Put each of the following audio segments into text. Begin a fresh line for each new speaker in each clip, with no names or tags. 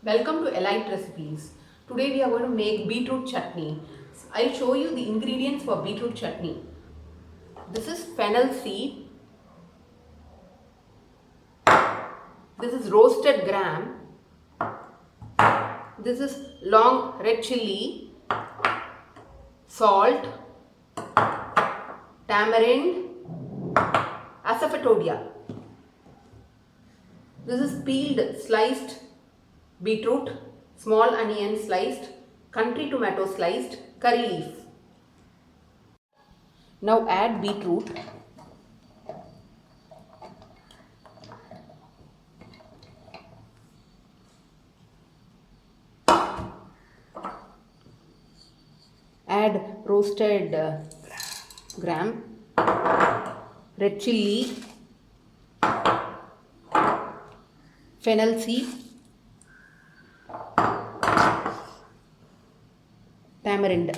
Welcome to Elite Recipes. Today we are going to make beetroot chutney. I'll show you the ingredients for beetroot chutney. This is fennel seed. This is roasted gram. This is long red chilli, salt, tamarind, asafoetida. This is peeled sliced beetroot, small onion sliced, country tomato sliced, curry leaf. Now add beetroot. Add roasted gram, red chilli, fennel seed, tamarind.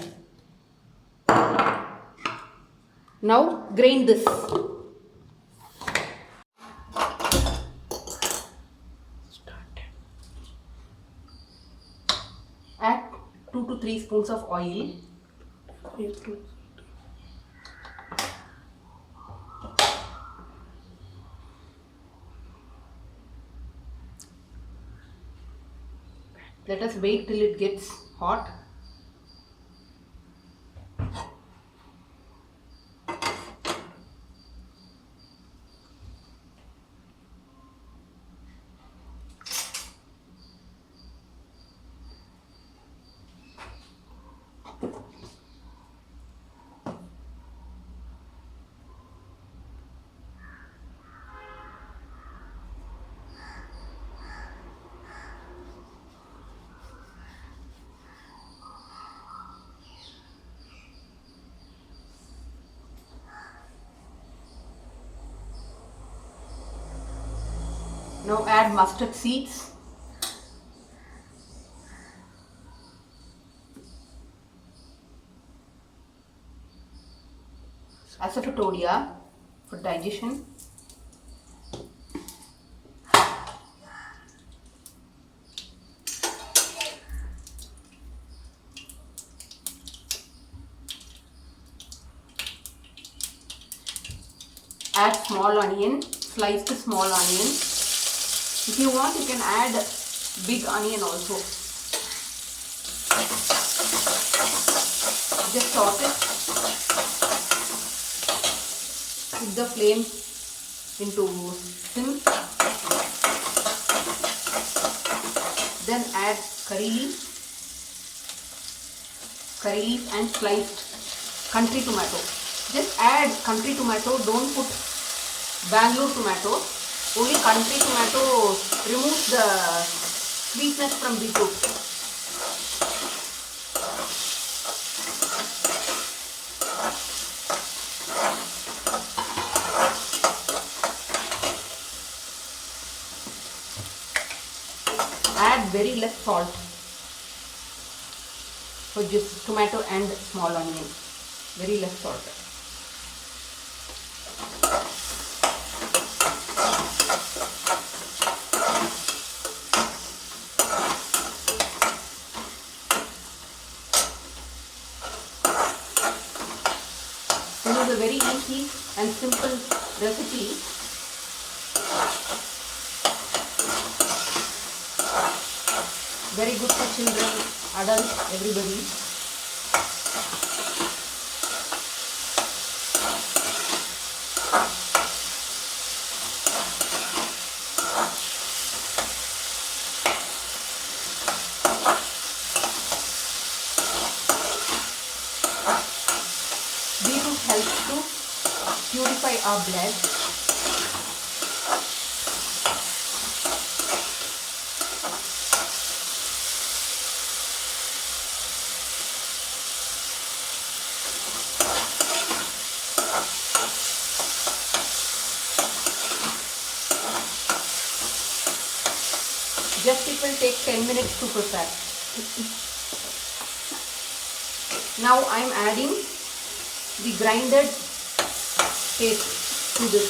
Now grind this. Add 2 to 3 spoons of oil. Let us wait till it gets hot. Now add mustard seeds, asafoetida for digestion, add small onion, sliced small onion. If you want, you can add big onion also. Just saute it. Put the flame into sim. Then add curry leaf and sliced country tomato. Just add country tomato, don't put Bangalore tomato. Only country tomato removes the sweetness from beetroot. Add very less salt for just tomato and small onion. Very less salt. This is a very easy and simple recipe. Very good for children, adults, everybody. Beetroot helps to purify our blood. Just it will take 10 minutes to prepare. Now I am adding the grinded paste to this.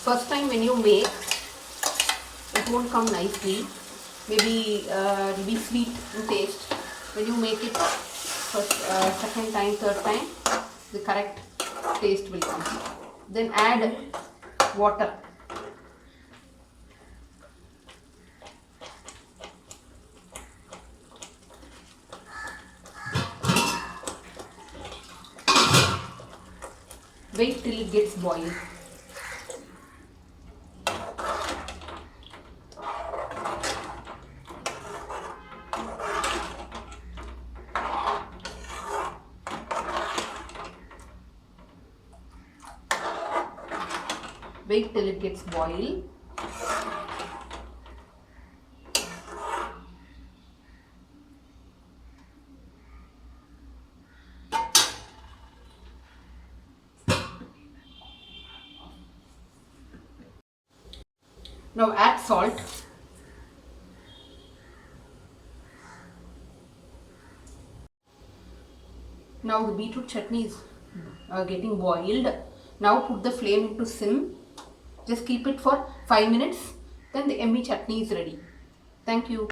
First time when you make, it won't come nicely. Maybe it will be sweet in taste. When you make it first, second time, third time, the correct taste will come. Then add water. Wait till it gets boiled. Wait till it gets boiled. Now add salt. Now the beetroot chutney is getting boiled. Now put the flame into sim. Just keep it for 5 minutes. Then the yummy chutney is ready. Thank you.